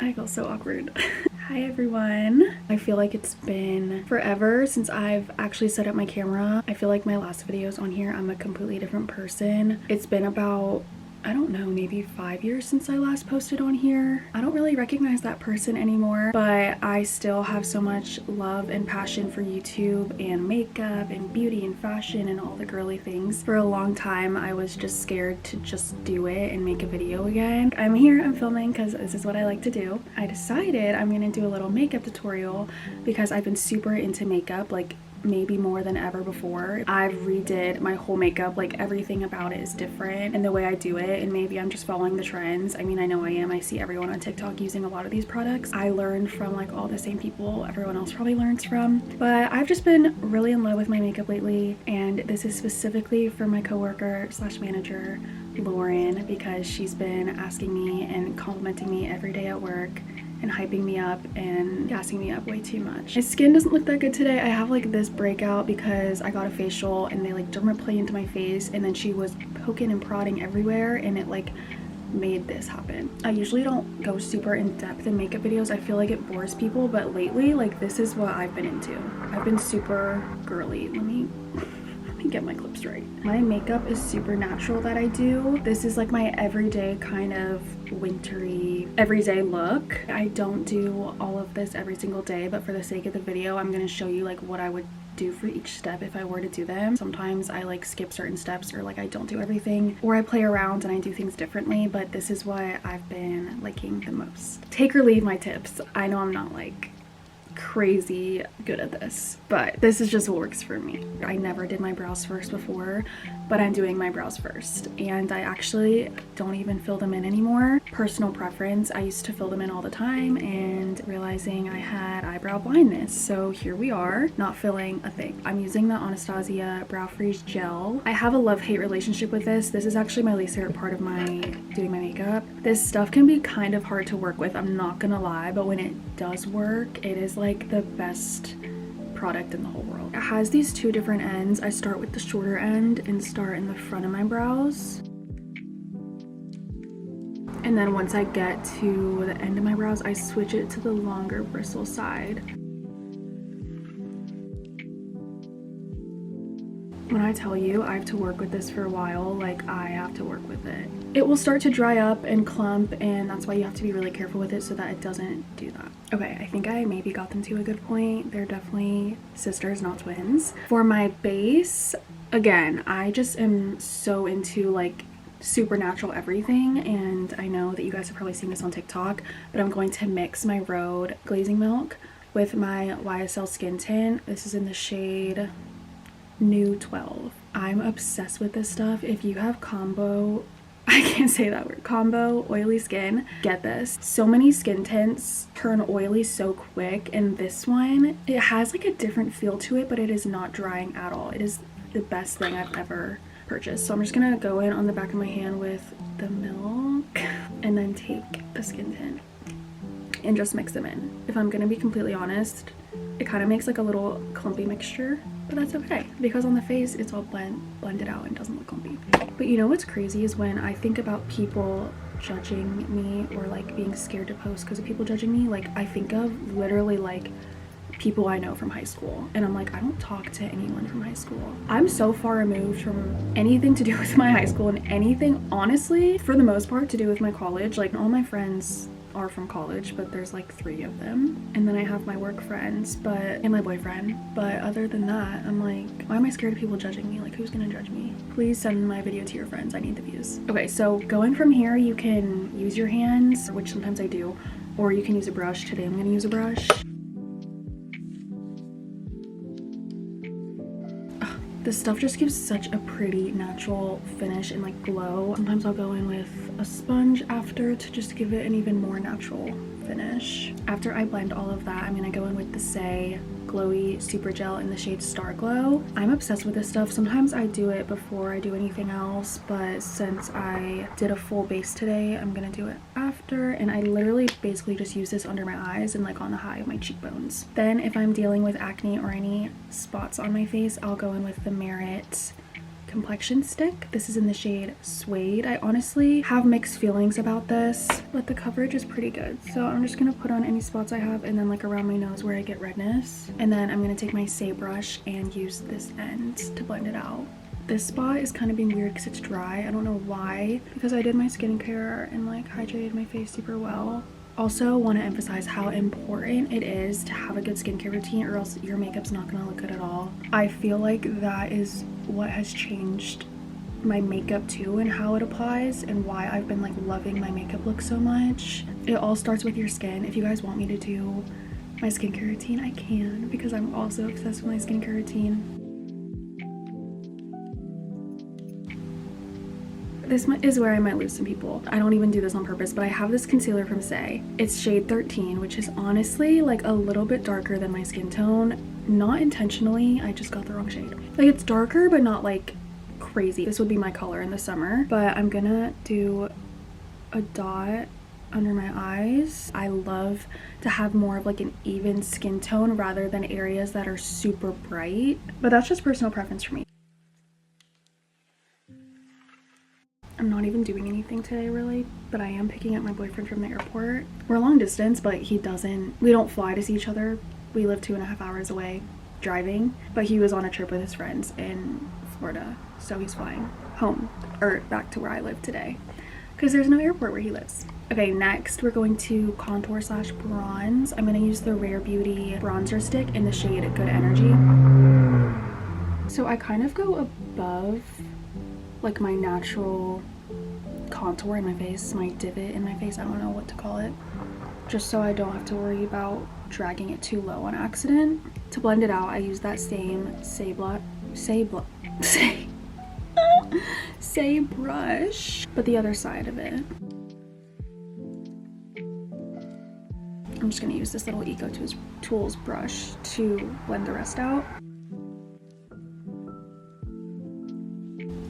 I feel so awkward. Hi everyone. I feel like it's been forever since I've actually set up my camera. I feel like my last videos on here, I'm a completely different person. It's been about, I don't know, maybe 5 years since I last posted on here. I don't really recognize that person anymore, but I still have so much love and passion for YouTube and makeup and beauty and fashion and all the girly things. For a long time, I was just scared to just do it and make a video again. I'm here, I'm filming because this is what I like to do. I decided I'm gonna do a little makeup tutorial because I've been super into makeup, like maybe more than ever before. I've redid my whole makeup, like everything about it is different and the way I do it, and maybe I'm just following the trends. I mean, I know I am. I see everyone on TikTok using a lot of these products. I learned from like all the same people everyone else probably learns from, but I've just been really in love with my makeup lately, and this is specifically for my coworker slash manager Lauren, because she's been asking me and complimenting me every day at work and hyping me up and gassing me up way too much. My skin doesn't look that good today. I have like this breakout because I got a facial and they like dermaplane into my face, and then she was poking and prodding everywhere and it like made this happen. I usually don't go super in depth in makeup videos. I feel like it bores people, but lately like this is what I've been into. I've been super girly. Let me get my clips right. My makeup is super natural that I do. This is like my everyday kind of wintry everyday look. I don't do all of this every single day, but for the sake of the video, I'm gonna show you like what I would do for each step if I were to do them. Sometimes I like skip certain steps, or like I don't do everything, or I play around and I do things differently, but this is what I've been liking the most. Take or leave my tips. I know I'm not like crazy good at this, but this is just what works for me. I never did my brows first before, but I'm doing my brows first, and I actually don't even fill them in anymore. Personal preference. I used to fill them in all the time and realizing I had eyebrow blindness, so here we are, not filling a thing. I'm using the Anastasia Brow Freeze Gel. I have a love-hate relationship with this. This is actually my least favorite part of my doing my makeup. This stuff can be kind of hard to work with, I'm not gonna lie, but when it does work, it is like the best product in the whole world. It has these two different ends. I start with the shorter end and start in the front of my brows, and then once I get to the end of my brows, I switch it to the longer bristle side. When I tell you I have to work with this for a while, like I have to work with it. It will start to dry up and clump, and that's why you have to be really careful with it so that it doesn't do that. Okay, I think I maybe got them to a good point. They're definitely sisters, not twins. For my base, again, I just am so into like supernatural everything, and I know that you guys have probably seen this on TikTok, but I'm going to mix my Rhode glazing milk with my YSL skin tint. This is in the shade New 12. I'm obsessed with this stuff. If you have combo, I can't say that word, combo oily skin, get this. So many skin tints turn oily so quick, and this one, it has like a different feel to it, but it is not drying at all. It is the best thing I've ever purchased. So I'm just gonna go in on the back of my hand with the milk and then take the skin tint and just mix them in. If I'm gonna be completely honest, it kind of makes like a little clumpy mixture, but that's okay because on the face it's all blended out and doesn't look clumpy. But you know what's crazy is when I think about people judging me or like being scared to post because of people judging me, like I think of literally like people I know from high school, and I'm like, I don't talk to anyone from high school. I'm so far removed from anything to do with my high school and anything, honestly, for the most part, to do with my college. Like all my friends are from college, but there's like 3 of them, and then I have my work friends and my boyfriend, but other than that, I'm like, why am I scared of people judging me? Like, who's gonna judge me? Please send my video to your friends. I need the views. Okay, so going from here, you can use your hands, which sometimes I do, or you can use a brush. Today I'm gonna use a brush. This stuff just gives such a pretty natural finish and like glow. Sometimes I'll go in with a sponge after to just give it an even more natural finish. After I blend all of that, I'm gonna go in with the Say Glowy Super Gel in the shade Star Glow. I'm obsessed with this stuff. Sometimes I do it before I do anything else, but since I did a full base today, I'm gonna do it after, and I literally basically just use this under my eyes and like on the high of my cheekbones. Then if I'm dealing with acne or any spots on my face, I'll go in with the Merit complexion stick. This is in the shade Suede. I honestly have mixed feelings about this, but the coverage is pretty good. So I'm just gonna put on any spots I have and then like around my nose where I get redness. And then I'm gonna take my Say brush and use this end to blend it out. This spot is kind of being weird because it's dry. I don't know why, because I did my skincare and like hydrated my face super well. Also want to emphasize how important it is to have a good skincare routine, or else your makeup's not going to look good at all. I feel like that is what has changed my makeup too, and how it applies, and why I've been like loving my makeup look so much. It all starts with your skin. If you guys want me to do my skincare routine, I can, because I'm also obsessed with my skincare routine. This is where I might lose some people. I don't even do this on purpose, but I have this concealer from Say. It's shade 13, which is honestly like a little bit darker than my skin tone. Not intentionally, I just got the wrong shade. Like, it's darker, but not like crazy. This would be my color in the summer, but I'm gonna do a dot under my eyes. I love to have more of like an even skin tone rather than areas that are super bright, but that's just personal preference for me. I'm not even doing anything today really, but I am picking up my boyfriend from the airport. We're long distance, but we don't fly to see each other. We live 2.5 hours away driving, but he was on a trip with his friends in Florida, so he's flying home, or back to where I live today, because there's no airport where he lives. Okay, next we're going to contour slash bronze. I'm gonna use the Rare Beauty bronzer stick in the shade Good Energy. So I kind of go above like my natural contour in my face, my divot in my face, I don't know what to call it, just so I don't have to worry about dragging it too low on accident. To blend it out, I use that same Say brush, but the other side of it. I'm just gonna use this little Eco Tools brush to blend the rest out.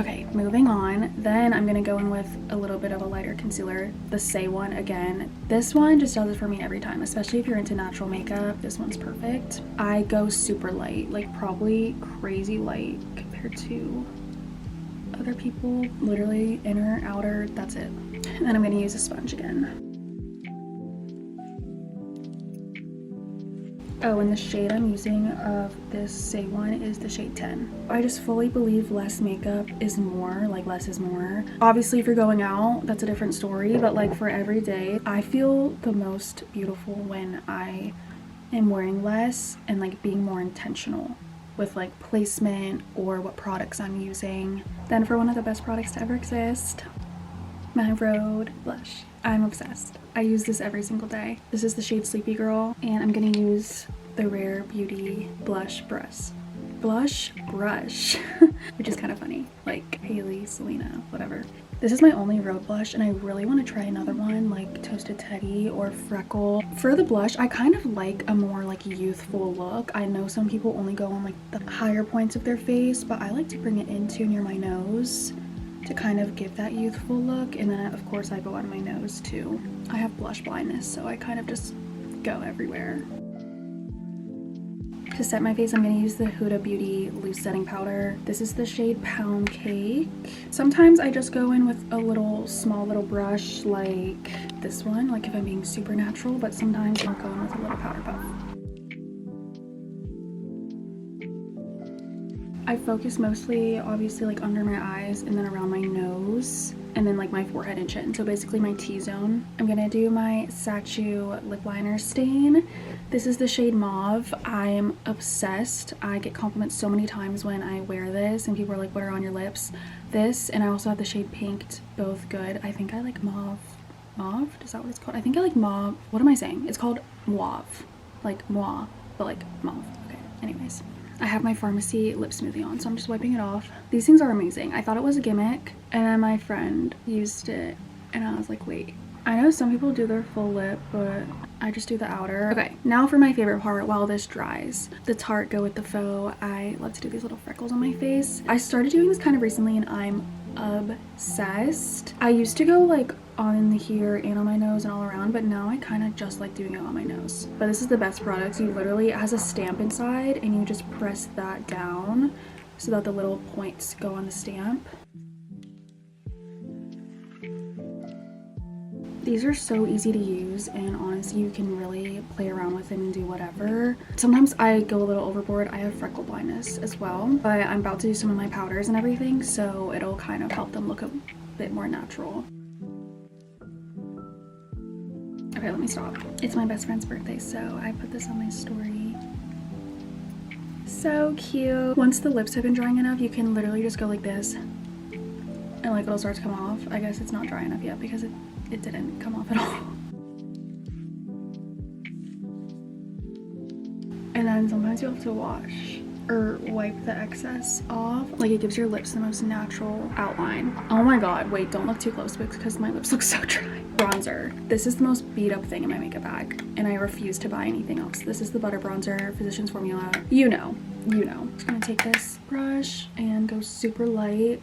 Okay, moving on. Then I'm gonna go in with a little bit of a lighter concealer, the Say one again. This one just does it for me every time, especially if you're into natural makeup. This one's perfect. I go super light, like probably crazy light compared to other people. Literally inner, outer, that's it. And then I'm gonna use a sponge again. Oh, and the shade I'm using of this Say one is the shade 10. I just fully believe less makeup is more, like less is more. Obviously, if you're going out, that's a different story, but like for every day, I feel the most beautiful when I am wearing less and like being more intentional with like placement or what products I'm using. Then for one of the best products to ever exist, my Rhode blush. I'm obsessed. I use this every single day. This is the shade Sleepy Girl, and I'm gonna use the Rare Beauty blush brush, which is kind of funny, like Hailey, Selena, whatever. This is my only Rhode blush, and I really want to try another one like Toasted Teddy or Freckle. For the blush, I kind of like a more like youthful look. I know some people only go on like the higher points of their face, but I like to bring it into near my nose to kind of give that youthful look. And then of course I go on my nose too. I have blush blindness, so I kind of just go everywhere. To set my face, I'm going to use the Huda Beauty loose setting powder. This is the shade Pound Cake. Sometimes I just go in with a small little brush like this one, like if I'm being super natural, but sometimes I'll go in with a little powder puff. I focus mostly, obviously, like under my eyes and then around my nose and then like my forehead and chin. So basically my T-zone. I'm gonna do my Sachu lip liner stain. This is the shade Mauve. I'm obsessed. I get compliments so many times when I wear this and people are like, what are on your lips? This, and I also have the shade Pinked, both good. I think I like Mauve. Mauve? Is that what it's called? I think I like Mauve. What am I saying? It's called Mauve. Like moi, but like mauve. Okay, anyways. I have my Pharmacy lip smoothie on, so I'm just wiping it off. These things are amazing. I thought it was a gimmick, and then my friend used it, and I was like, wait. I know some people do their full lip, but I just do the outer. Okay, now for my favorite part while this dries. The Tarte Go With The Faux. I love to do these little freckles on my face. I started doing this kind of recently, and I'm obsessed. I used to go like on the here and on my nose and all around, but now I kind of just like doing it on my nose. But this is the best product. You literally, it has a stamp inside and you just press that down. so that the little points go on the stamp. These are so easy to use, and honestly you can really play around with them and do whatever. Sometimes I go a little overboard. I have freckle blindness as well, but I'm about to do some of my powders and everything, so it'll kind of help them look a bit more natural. Okay, let me stop. It's my best friend's birthday, so I put this on my story. So cute. Once the lips have been drying enough, you can literally just go like this and like it'll start to come off. I guess it's not dry enough yet because it didn't come off at all. And then sometimes you have to wash or wipe the excess off. Like, it gives your lips the most natural outline. Oh my god, wait, don't look too close because my lips look so dry. Bronzer. This is the most beat up thing in my makeup bag, and I refuse to buy anything else. This is the Butter Bronzer, Physicians Formula. You know. I'm just gonna take this brush and go super light.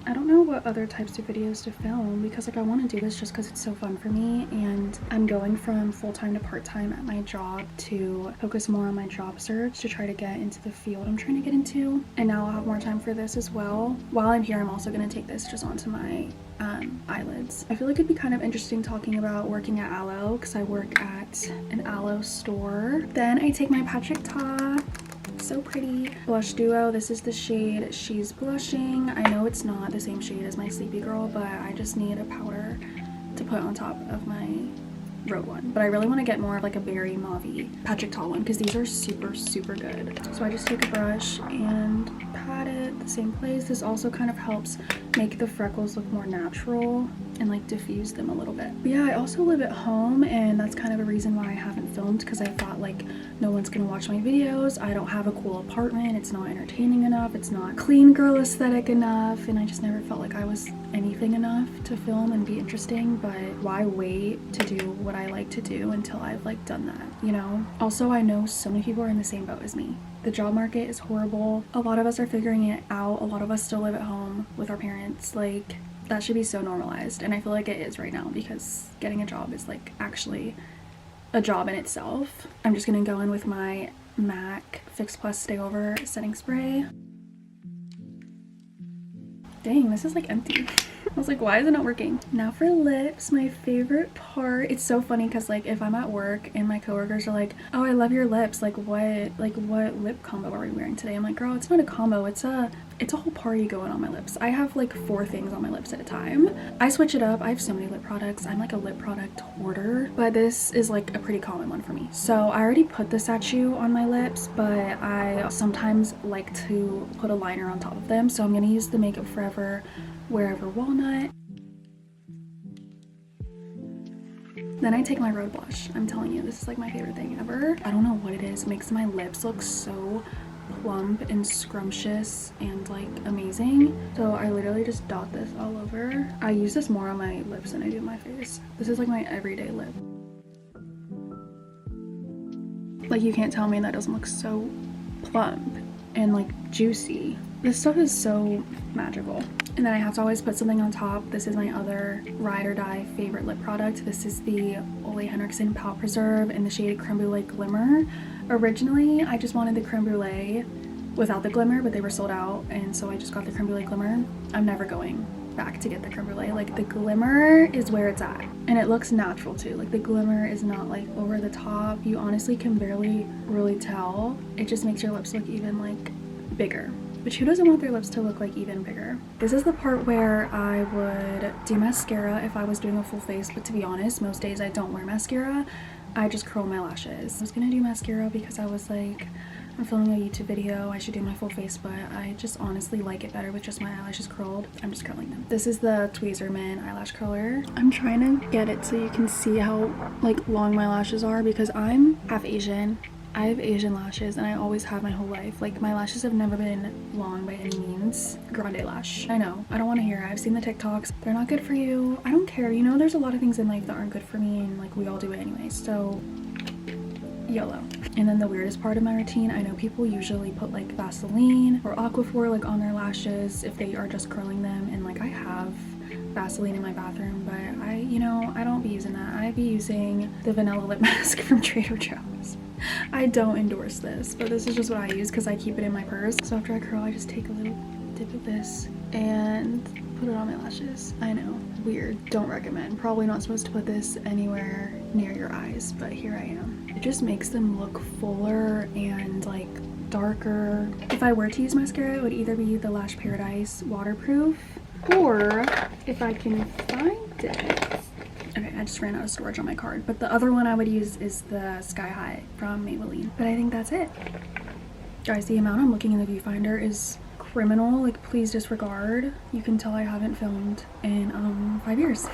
I don't know what other types of videos to film because like I want to do this just because it's so fun for me, and I'm going from full-time to part-time at my job to focus more on my job search to try to get into the field I'm trying to get into, and now I'll have more time for this as well. While I'm here, I'm also going to take this just onto my eyelids. I feel like it'd be kind of interesting talking about working at Aloe because I work at an Aloe store. Then I take my Patrick Ta, so pretty, blush duo. This is the shade She's Blushing. I know it's not the same shade as my Sleepy Girl, but I just need a powder to put on top of my Rogue one. But I really want to get more of like a berry mauve-y Patrick Ta one because these are super good. So I just take a brush and pat it the same place. This also kind of helps make the freckles look more natural and like diffuse them a little bit. But yeah, I also live at home, and that's kind of a reason why I haven't filmed, because I thought like no one's gonna watch my videos. I don't have a cool apartment. It's not entertaining enough. It's not clean girl aesthetic enough, and I just never felt like I was anything enough to film and be interesting. But why wait to do what I like to do until I've like done that, you know? Also, I know so many people are in the same boat as me. The job market is horrible. A lot of us are figuring it out. A lot of us still live at home with our parents. Like, that should be so normalized, and I feel like it is right now because getting a job is like actually a job in itself. I'm just gonna go in with my MAC Fix Plus Stay Over setting spray. Dang, this is like empty. I was like, why is it not working? Now for lips, my favorite part. It's so funny because like if I'm at work and my coworkers are like, oh, I love your lips, like what lip combo are we wearing today? I'm like, girl, it's not a combo, it's a whole party going on my lips. I have like 4 things on my lips at a time. I switch it up. I have so many lip products. I'm like a lip product hoarder, but this is like a pretty common one for me. So I already put the Sachu on my lips, but I sometimes like to put a liner on top of them. So I'm gonna use the Makeup Forever Wherever Walnut. Then I take my Road Blush. I'm telling you, this is like my favorite thing ever. I don't know what it is. It makes my lips look so plump and scrumptious and like amazing. So I literally just dot this all over. I use this more on my lips than I do my face. This is like my everyday lip. Like, you can't tell me that doesn't look so plump and like juicy. This stuff is so magical. And then I have to always put something on top. This is my other ride or die favorite lip product. This is the Ole Henriksen Pout Preserve in the shade Creme Brulee Glimmer. Originally, I just wanted the Creme Brulee without the glimmer, but they were sold out, and so I just got the Creme Brulee Glimmer. I'm never going back to get the Creme Brulee. Like, the glimmer is where it's at, and it looks natural too. Like, the glimmer is not like over the top. You honestly can barely really tell. It just makes your lips look even like bigger. But who doesn't want their lips to look like even bigger? This is the part where I would do mascara if I was doing a full face, but to be honest, most days I don't wear mascara. I just curl my lashes. I was gonna do mascara because I was like, I'm filming a YouTube video, I should do my full face, but I just honestly like it better with just my eyelashes curled. I'm just curling them. This is the Tweezerman eyelash curler. I'm trying to get it so you can see how like long my lashes are because I'm half Asian. I have Asian lashes, and I always have my whole life. Like, my lashes have never been long by any means. Grande lash. I know, I don't want to hear it. I've seen the TikToks. They're not good for you. I don't care. You know, there's a lot of things in life that aren't good for me, and like, we all do it anyway. So, YOLO. And then the weirdest part of my routine, I know people usually put like Vaseline or Aquaphor like on their lashes if they are just curling them, and like, I have Vaseline in my bathroom, but I don't be using that. I be using the vanilla lip mask from Trader Joe's. I don't endorse this, but this is just what I use because I keep it in my purse. So after I curl, I just take a little dip of this and put it on my lashes. I know, weird, don't recommend. Probably not supposed to put this anywhere near your eyes, but here I am. It just makes them look fuller and like darker. If I were to use mascara, it would either be the Lash Paradise waterproof, or if I can find it. Okay, I just ran out of storage on my card, but the other one I would use is the Sky High from Maybelline. But I think that's it. Guys, the amount I'm looking in the viewfinder is criminal. Like, please disregard. You can tell I haven't filmed in 5 years.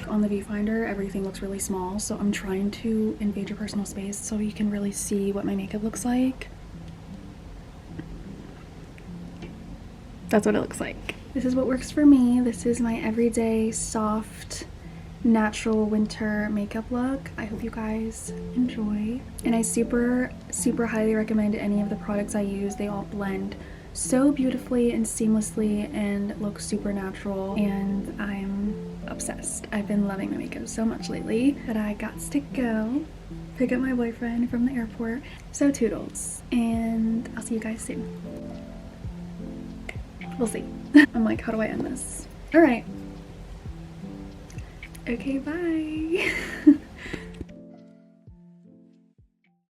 On the viewfinder, everything looks really small, so I'm trying to invade your personal space so you can really see what my makeup looks like. That's what it looks like. This is what works for me. This is my everyday soft natural winter makeup look. I hope you guys enjoy, and I super highly recommend any of the products I use. They all blend so beautifully and seamlessly and look super natural, and I'm obsessed. I've been loving my makeup so much lately that I got to go pick up my boyfriend from the airport. So toodles, and I'll see you guys soon. We'll see. I'm like, how do I end this? All right. Okay, bye.